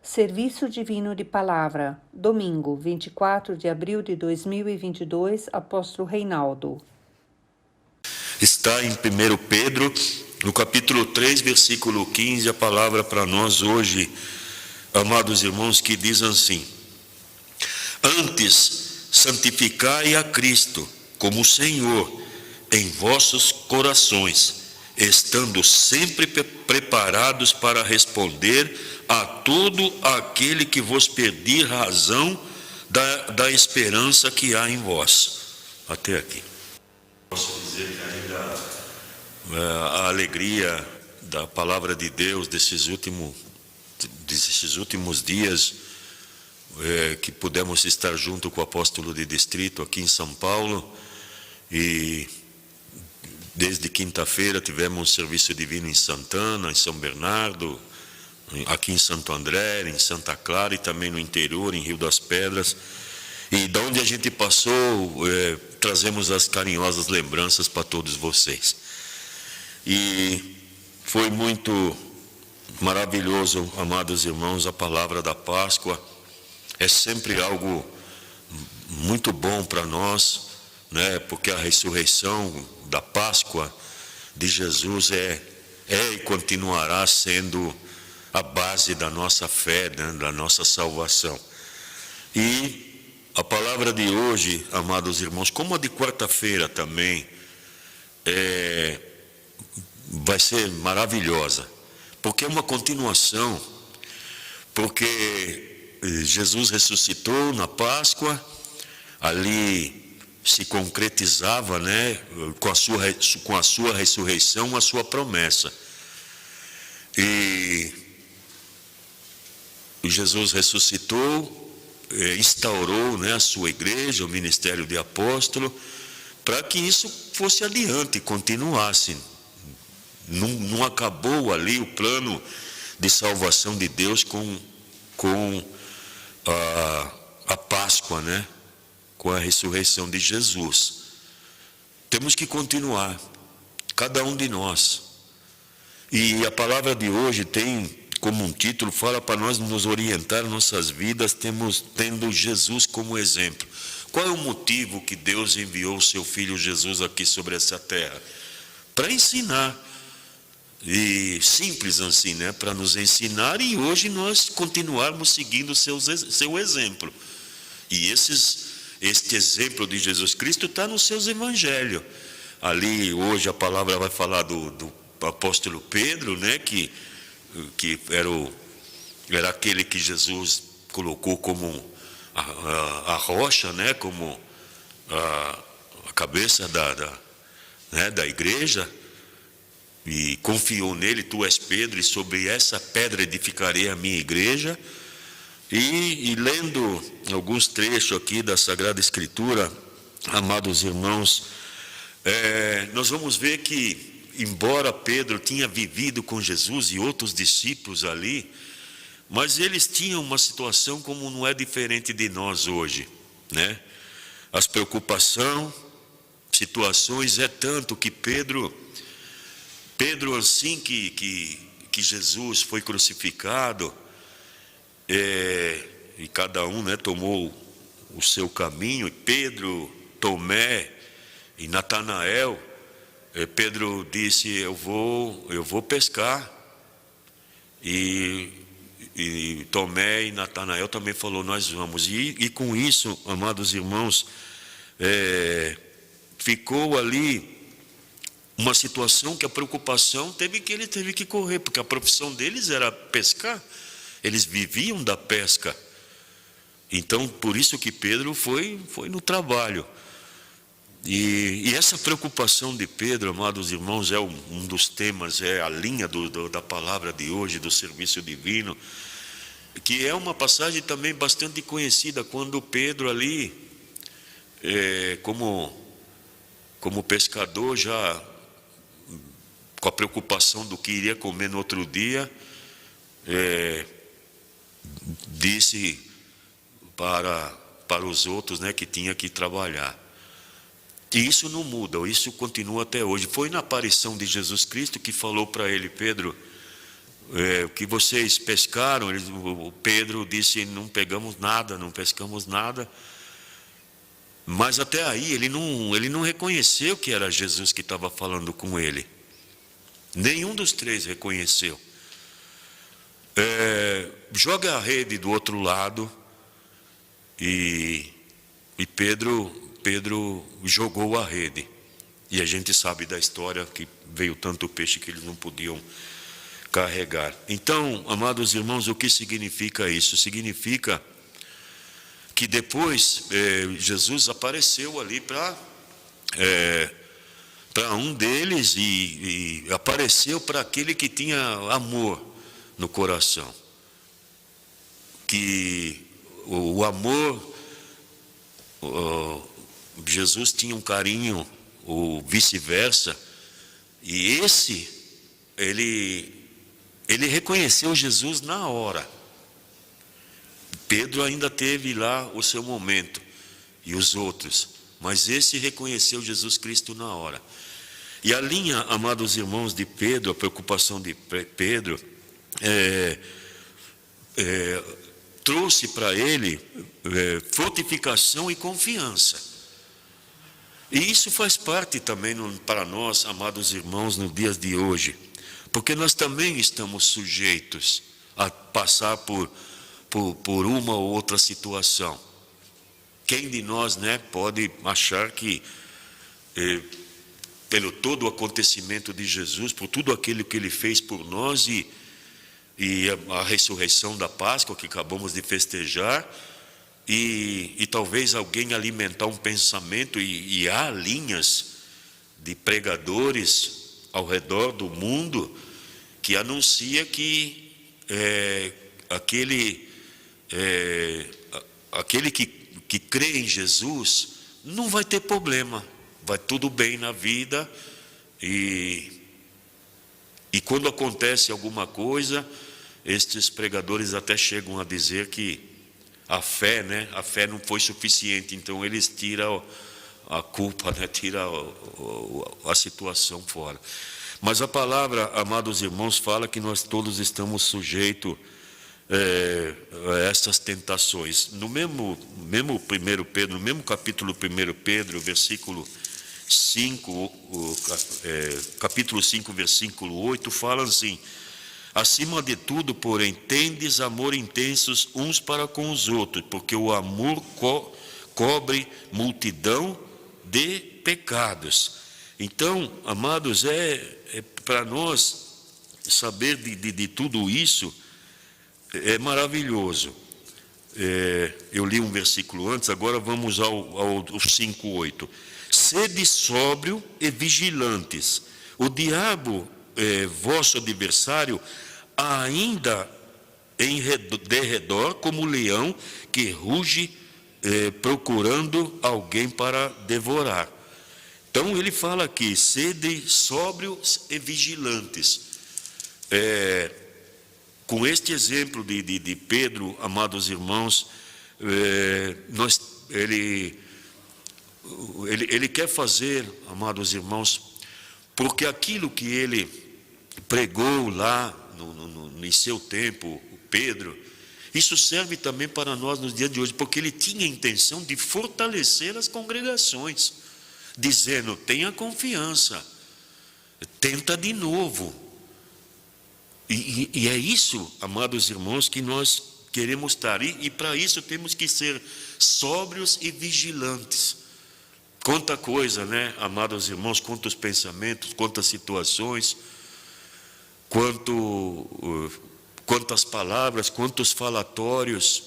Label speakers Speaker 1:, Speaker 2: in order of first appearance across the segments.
Speaker 1: Serviço Divino de Palavra, domingo, 24 de abril de 2022, Apóstolo Reinaldo.
Speaker 2: Está em 1 Pedro, no capítulo 3, versículo 15, a palavra para nós hoje, amados irmãos, que diz assim: Antes, santificai a Cristo como Senhor em vossos corações, estando sempre preparados para responder a todo aquele que vos pedir razão da esperança que há em vós. Até aqui. Posso dizer que ainda a alegria da palavra de Deus desses últimos dias, que pudemos estar junto com o apóstolo de distrito aqui em São Paulo, e desde quinta-feira tivemos um serviço divino em Santana, em São Bernardo, aqui em Santo André, em Santa Clara e também no interior, em Rio das Pedras. E de onde a gente passou, trazemos as carinhosas lembranças para todos vocês. E foi muito maravilhoso, amados irmãos, a palavra da Páscoa. É sempre algo muito bom para nós, né? Porque a ressurreição da Páscoa de Jesus é e continuará sendo a base da nossa fé, né? Da nossa salvação. E a palavra de hoje, amados irmãos, como a de quarta-feira também, vai ser maravilhosa, porque é uma continuação, porque Jesus ressuscitou na Páscoa, ali se concretizava, né, com a sua ressurreição, a sua promessa. E Jesus ressuscitou, instaurou, né, a sua igreja, o ministério de apóstolo, para que isso fosse adiante, continuasse. Não acabou ali o plano de salvação de Deus com a Páscoa, né? Com a ressurreição de Jesus. Temos que continuar, cada um de nós. E a palavra de hoje tem como um título, fala para nós nos orientar nossas vidas, tendo Jesus como exemplo. Qual é o motivo que Deus enviou o seu Filho Jesus aqui sobre essa terra? Para ensinar. E simples assim, né? Para nos ensinar e hoje nós continuarmos seguindo seu exemplo. E este exemplo de Jesus Cristo está nos seus evangelhos. Ali hoje a palavra vai falar do apóstolo Pedro, né? Que era aquele que Jesus colocou como a rocha, né? Como a cabeça da igreja. E confiou nele: tu és Pedro, e sobre essa pedra edificarei a minha igreja. E lendo alguns trechos aqui da Sagrada Escritura, amados irmãos, nós vamos ver que, embora Pedro tinha vivido com Jesus e outros discípulos ali, mas eles tinham uma situação como não é diferente de nós hoje, né? As situações é tanto que Pedro, assim que Jesus foi crucificado, e cada um, né, tomou o seu caminho, e Pedro, Tomé e Natanael, Pedro disse: eu vou pescar, e Tomé e Natanael também falou: nós vamos. E com isso, amados irmãos, ficou ali uma situação que a preocupação ele teve que correr, porque a profissão deles era pescar, eles viviam da pesca. Então, por isso que Pedro foi no trabalho. E essa preocupação de Pedro, amados irmãos, é um dos temas, é a linha da palavra de hoje, do serviço divino, que é uma passagem também bastante conhecida, quando Pedro ali, como pescador, já com a preocupação do que iria comer no outro dia, disse para os outros, né, que tinha que trabalhar. E isso não muda, isso continua até hoje. Foi na aparição de Jesus Cristo que falou para ele: Pedro, o que vocês pescaram? O Pedro disse, não pegamos nada, não pescamos nada. Mas até aí ele não reconheceu que era Jesus que estava falando com ele. Nenhum dos três reconheceu. Joga a rede do outro lado e Pedro jogou a rede. E a gente sabe da história que veio tanto peixe que eles não podiam carregar. Então, amados irmãos, o que significa isso? Significa que depois Jesus apareceu ali para um deles e apareceu para aquele que tinha amor no coração. Que o amor, Jesus tinha um carinho, ou vice-versa, e ele reconheceu Jesus na hora. Pedro ainda teve lá o seu momento, e os outros, mas esse reconheceu Jesus Cristo na hora. E a linha, amados irmãos, de Pedro, a preocupação de Pedro, trouxe para ele fortificação e confiança. E isso faz parte também para nós, amados irmãos, nos dias de hoje, porque nós também estamos sujeitos a passar por uma ou outra situação. Quem de nós, pode achar que, pelo todo o acontecimento de Jesus, por tudo aquilo que ele fez por nós e a ressurreição da Páscoa que acabamos de festejar, e talvez alguém alimentar um pensamento, e há linhas de pregadores ao redor do mundo que anuncia que aquele que crê em Jesus não vai ter problema, vai tudo bem na vida, e quando acontece alguma coisa, estes pregadores até chegam a dizer que a fé não foi suficiente, então eles tiram a culpa, tiram a situação fora. Mas a palavra, amados irmãos, fala que nós todos estamos sujeitos a essas tentações. No mesmo 1 Pedro, no mesmo capítulo 1 Pedro, versículo 5, capítulo 5, versículo 8, fala assim: acima de tudo, porém, tendes amor intensos uns para com os outros, porque o amor cobre multidão de pecados. Então, amados, para nós saber de tudo isso é maravilhoso. Eu li um versículo antes, agora vamos ao 5:8. Sede sóbrio e vigilantes. O diabo, vosso adversário, ainda em derredor como leão que ruge, procurando alguém para devorar. Então ele fala aqui: sede sóbrios e vigilantes. Com este exemplo de Pedro, amados irmãos, ele quer fazer, amados irmãos, porque aquilo que ele pregou lá em seu tempo, Pedro, isso serve também para nós nos dias de hoje, porque ele tinha a intenção de fortalecer as congregações, dizendo: tenha confiança, tenta de novo. E é isso, amados irmãos, que nós queremos estar. E para isso temos que ser sóbrios e vigilantes. Quanta coisa, amados irmãos, quantos pensamentos, quantas situações, quantas palavras, quantos falatórios.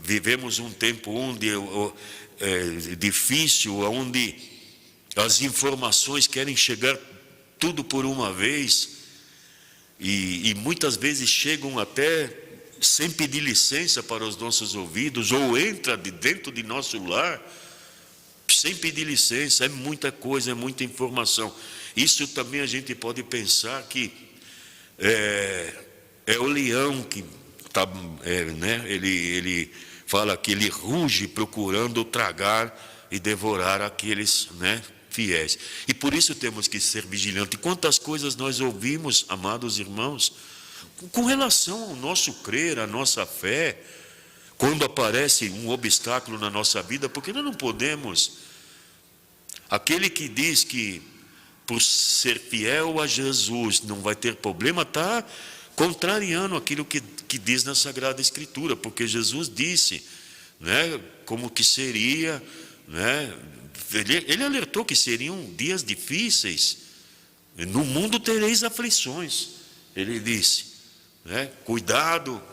Speaker 2: Vivemos um tempo onde é difícil, onde as informações querem chegar tudo por uma vez, e muitas vezes chegam até sem pedir licença para os nossos ouvidos, ou entra dentro de nosso lar sem pedir licença. É muita coisa, é muita informação. Isso também a gente pode pensar que é o leão que está, ele fala que ele ruge procurando tragar e devorar aqueles, fiéis. E por isso temos que ser vigilantes. Quantas coisas nós ouvimos, amados irmãos, com relação ao nosso crer, à nossa fé, quando aparece um obstáculo na nossa vida, porque nós não podemos. Aquele que diz que por ser fiel a Jesus não vai ter problema, está contrariando aquilo que diz na Sagrada Escritura, porque Jesus disse, né, como que seria, né, ele alertou que seriam dias difíceis, no mundo tereis aflições, ele disse, né, cuidado,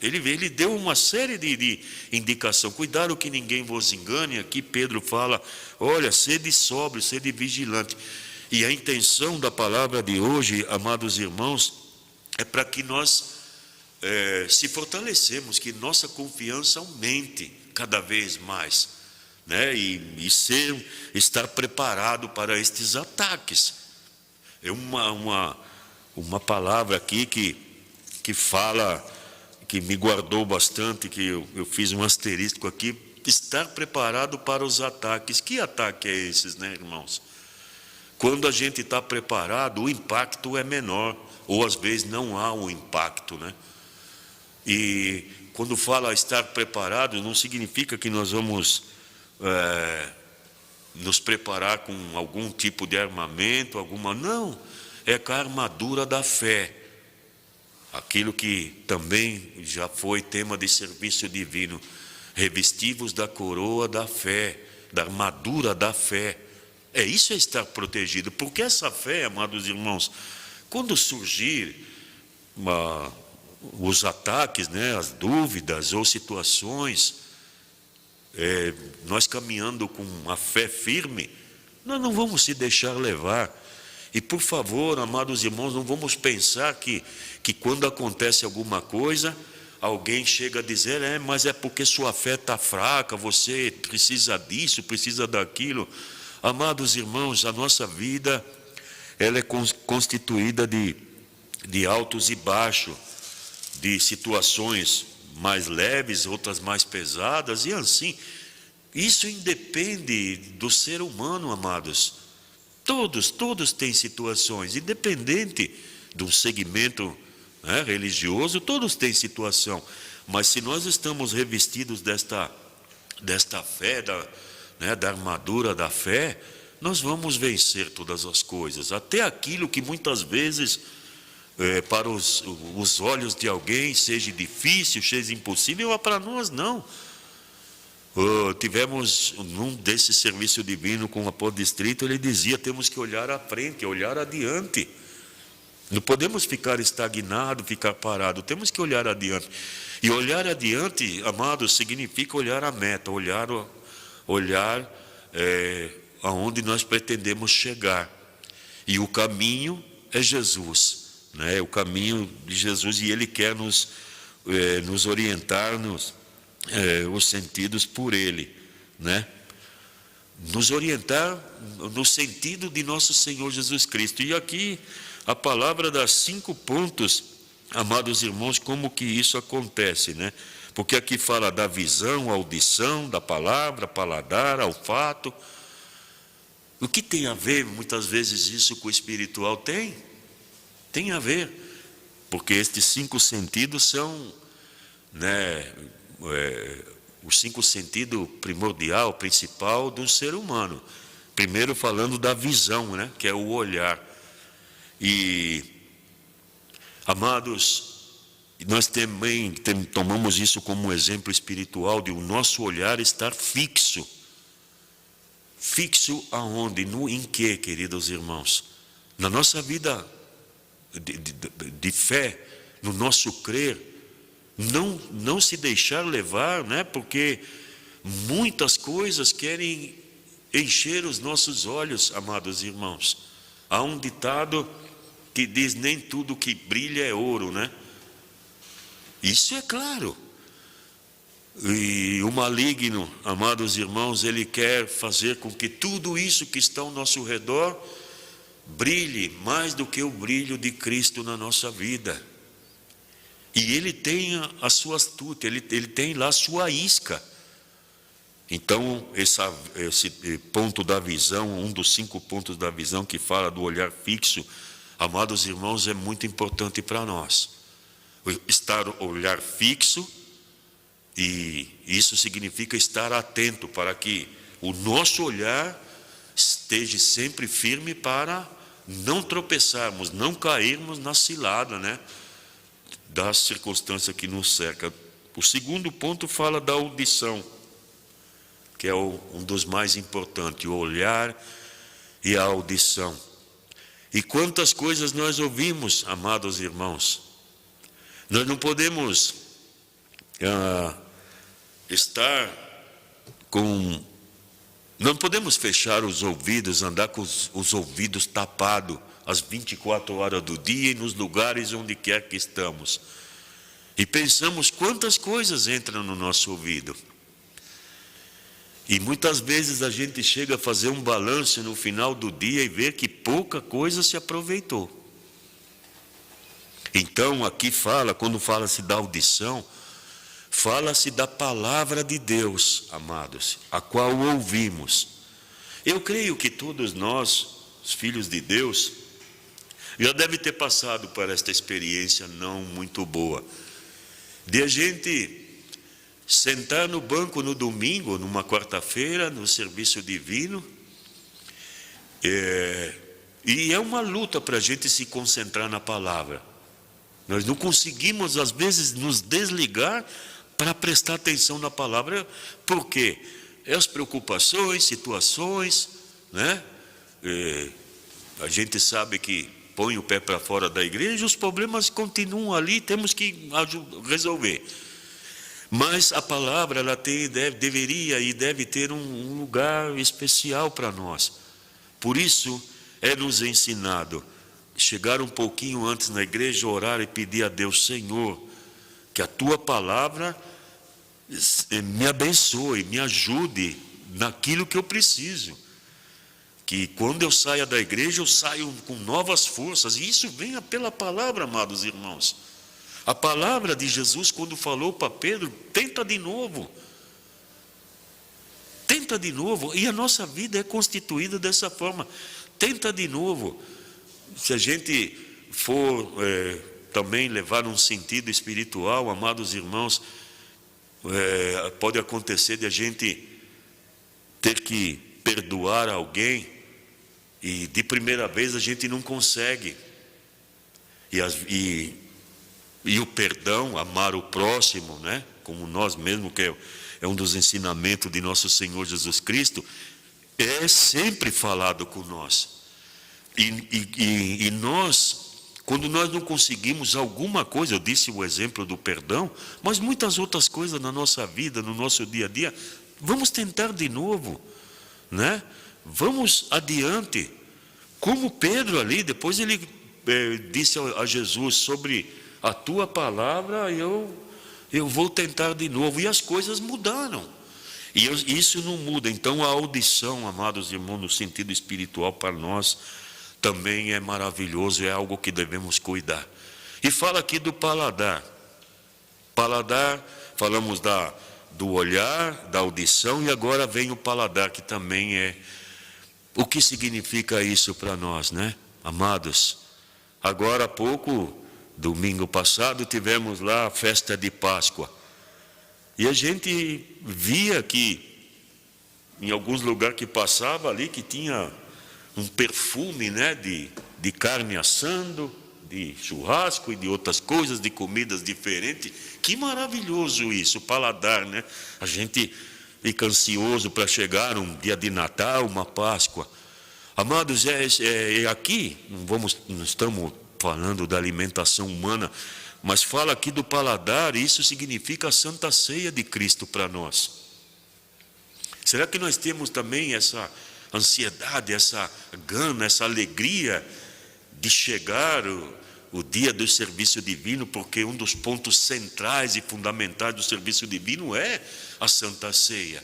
Speaker 2: ele deu uma série de indicação, cuidado que ninguém vos engane. Aqui Pedro fala, olha, sede sóbrio, sede vigilante. E a intenção da palavra de hoje, amados irmãos, é para que nós se fortalecemos, que nossa confiança aumente cada vez mais, né? E estar preparado para estes ataques. É uma palavra aqui que fala, que me guardou bastante, que eu fiz um asterisco aqui, estar preparado para os ataques. Que ataque é esses, né, irmãos? Quando a gente está preparado, o impacto é menor, ou às vezes não há um impacto, né? E quando fala estar preparado, não significa que nós vamos nos preparar com algum tipo de armamento, não, é com a armadura da fé. Aquilo que também já foi tema de serviço divino, revestivos da coroa da fé, da armadura da fé. Isso é estar protegido, porque essa fé, amados irmãos, quando surgir os ataques, né, as dúvidas ou situações, nós caminhando com a fé firme, nós não vamos se deixar levar. E por favor, amados irmãos, não vamos pensar que quando acontece alguma coisa, alguém chega a dizer, mas é porque sua fé está fraca, você precisa disso, precisa daquilo. Amados irmãos, a nossa vida, ela é constituída de altos e baixos, de situações mais leves, outras mais pesadas, e assim, isso independe do ser humano, amados. Todos têm situações, independente do segmento, né, religioso, todos têm situação. Mas se nós estamos revestidos desta fé, da armadura da fé, nós vamos vencer todas as coisas, até aquilo que muitas vezes para os olhos de alguém seja difícil, seja impossível, mas para nós não. Tivemos num desse serviço divino com o apóstolo Distrito, ele dizia, temos que olhar à frente, olhar adiante. Não podemos ficar estagnado, ficar parado, temos que olhar adiante. E olhar adiante, amados, significa olhar a meta, olhar aonde nós pretendemos chegar. E o caminho é Jesus, né? O caminho de Jesus, e Ele quer nos orientar os sentidos por Ele, né? Nos orientar no sentido de nosso Senhor Jesus Cristo. E aqui a palavra dá 5 pontos, amados irmãos, como que isso acontece, né? Porque aqui fala da visão, audição, da palavra, paladar, olfato. O que tem a ver, muitas vezes, isso com o espiritual? Tem a ver, porque estes 5 sentidos são, né, os 5 sentidos primordial, principal do ser humano. Primeiro falando da visão, né, que é o olhar. E, amados, nós também tomamos isso como um exemplo espiritual de o nosso olhar estar fixo. Fixo aonde? Em quê, queridos irmãos? Na nossa vida de fé, no nosso crer, não se deixar levar, né? Porque muitas coisas querem encher os nossos olhos, amados irmãos. Há um ditado que diz, nem tudo que brilha é ouro, né? Isso é claro. E o maligno, amados irmãos, ele quer fazer com que tudo isso que está ao nosso redor brilhe mais do que o brilho de Cristo na nossa vida. E ele tem a sua astúcia, ele tem lá a sua isca. Então, esse ponto da visão, um dos 5 pontos da visão que fala do olhar fixo, amados irmãos, é muito importante para nós. Olhar fixo, e isso significa estar atento para que o nosso olhar esteja sempre firme para não tropeçarmos, não cairmos na cilada, né, da circunstância que nos cerca. O segundo ponto fala da audição, que é um dos mais importantes, o olhar e a audição. E quantas coisas nós ouvimos, amados irmãos. Nós não podemos não podemos fechar os ouvidos, andar com os ouvidos tapados as 24 horas do dia e nos lugares onde quer que estamos. E pensamos quantas coisas entram no nosso ouvido. E muitas vezes a gente chega a fazer um balanço no final do dia e vê que pouca coisa se aproveitou. Então aqui quando fala-se da audição, fala-se da palavra de Deus, amados, a qual ouvimos. Eu creio que todos nós, os filhos de Deus, já deve ter passado por esta experiência não muito boa, de a gente sentar no banco no domingo, numa quarta-feira, no serviço divino, e é uma luta para a gente se concentrar na palavra. Nós não conseguimos, às vezes, nos desligar para prestar atenção na palavra. Por quê? É as preocupações, situações, né? A gente sabe que põe o pé para fora da igreja, os problemas continuam ali, temos que resolver. Mas a palavra, ela deveria e deve ter um lugar especial para nós. Por isso, é nos ensinado chegar um pouquinho antes na igreja, orar e pedir a Deus: Senhor, que a Tua palavra me abençoe, me ajude naquilo que eu preciso. Que quando eu saia da igreja, eu saio com novas forças. E isso venha pela palavra, amados irmãos. A palavra de Jesus, quando falou para Pedro: tenta de novo. Tenta de novo. E a nossa vida é constituída dessa forma. Tenta de novo. Se a gente for também levar um sentido espiritual, amados irmãos, pode acontecer de a gente ter que perdoar alguém e de primeira vez a gente não consegue. E o perdão, amar o próximo, né, como nós mesmos, que é um dos ensinamentos de nosso Senhor Jesus Cristo, é sempre falado com nós. E nós, quando nós não conseguimos alguma coisa, eu disse o exemplo do perdão, mas muitas outras coisas na nossa vida, no nosso dia a dia, vamos tentar de novo, né? Vamos adiante. Como Pedro ali, depois ele disse a Jesus: sobre a Tua palavra eu vou tentar de novo. E as coisas mudaram. E isso não muda. Então a audição, amados irmãos, no sentido espiritual, para nós também é maravilhoso, é algo que devemos cuidar. E fala aqui do paladar. Paladar, falamos do olhar, da audição, e agora vem o paladar, que também é. O que significa isso para nós, né, amados? Agora há pouco, domingo passado, tivemos lá a festa de Páscoa. E a gente via que, em alguns lugares que passava ali, que tinha um perfume, né, de carne assando, de churrasco e de outras coisas, de comidas diferentes. Que maravilhoso isso, o paladar, né? A gente fica ansioso para chegar um dia de Natal, uma Páscoa. Amados, aqui, não estamos falando da alimentação humana, mas fala aqui do paladar, e isso significa a Santa Ceia de Cristo para nós. Será que nós temos também essa ansiedade, essa gana, essa alegria de chegar o dia do serviço divino? Porque um dos pontos centrais e fundamentais do serviço divino é a Santa Ceia.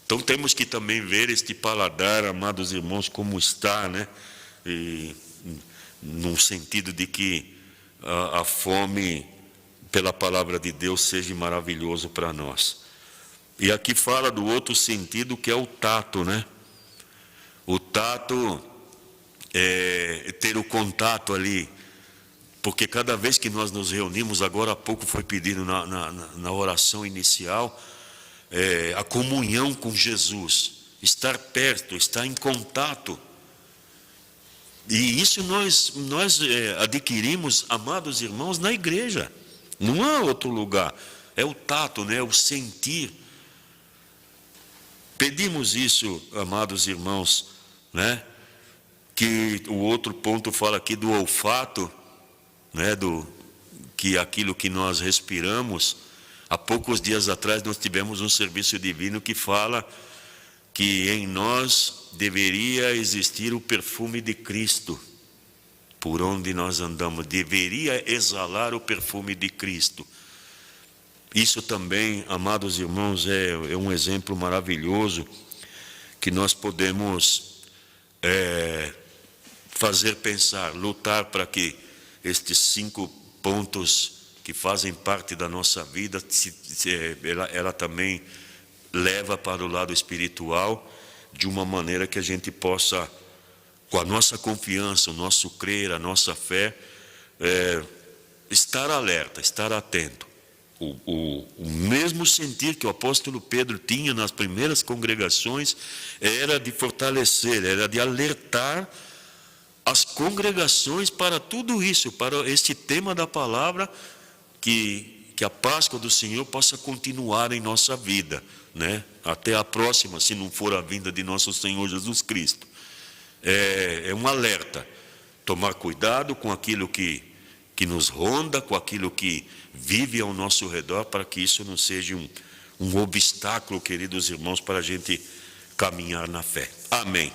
Speaker 2: Então temos que também ver este paladar, amados irmãos, como está, né? Num sentido de que a fome pela palavra de Deus seja maravilhoso para nós. E aqui fala do outro sentido, que é o tato, né? O tato é ter o contato ali, porque cada vez que nós nos reunimos, agora há pouco foi pedido na oração inicial, a comunhão com Jesus, estar perto, estar em contato. E isso nós adquirimos, amados irmãos, na igreja. Não há outro lugar. É o tato, né? O sentir. Pedimos isso, amados irmãos, né? Que o outro ponto fala aqui do olfato, né? Que aquilo que nós respiramos. Há poucos dias atrás nós tivemos um serviço divino que fala que em nós deveria existir o perfume de Cristo. Por onde nós andamos, deveria exalar o perfume de Cristo. Isso também, amados irmãos, é um exemplo maravilhoso que nós podemos fazer pensar, lutar para que estes 5 pontos que fazem parte da nossa vida, ela também leva para o lado espiritual, de uma maneira que a gente possa, com a nossa confiança, o nosso crer, a nossa fé, estar alerta, estar atento. O mesmo sentir que o apóstolo Pedro tinha nas primeiras congregações era de fortalecer, era de alertar as congregações para tudo isso, para este tema da palavra, que a Páscoa do Senhor possa continuar em nossa vida, né? Até a próxima, se não for a vinda de nosso Senhor Jesus Cristo. É um alerta, tomar cuidado com aquilo que nos ronda, com aquilo que vive ao nosso redor, para que isso não seja um obstáculo, queridos irmãos, para a gente caminhar na fé. Amém.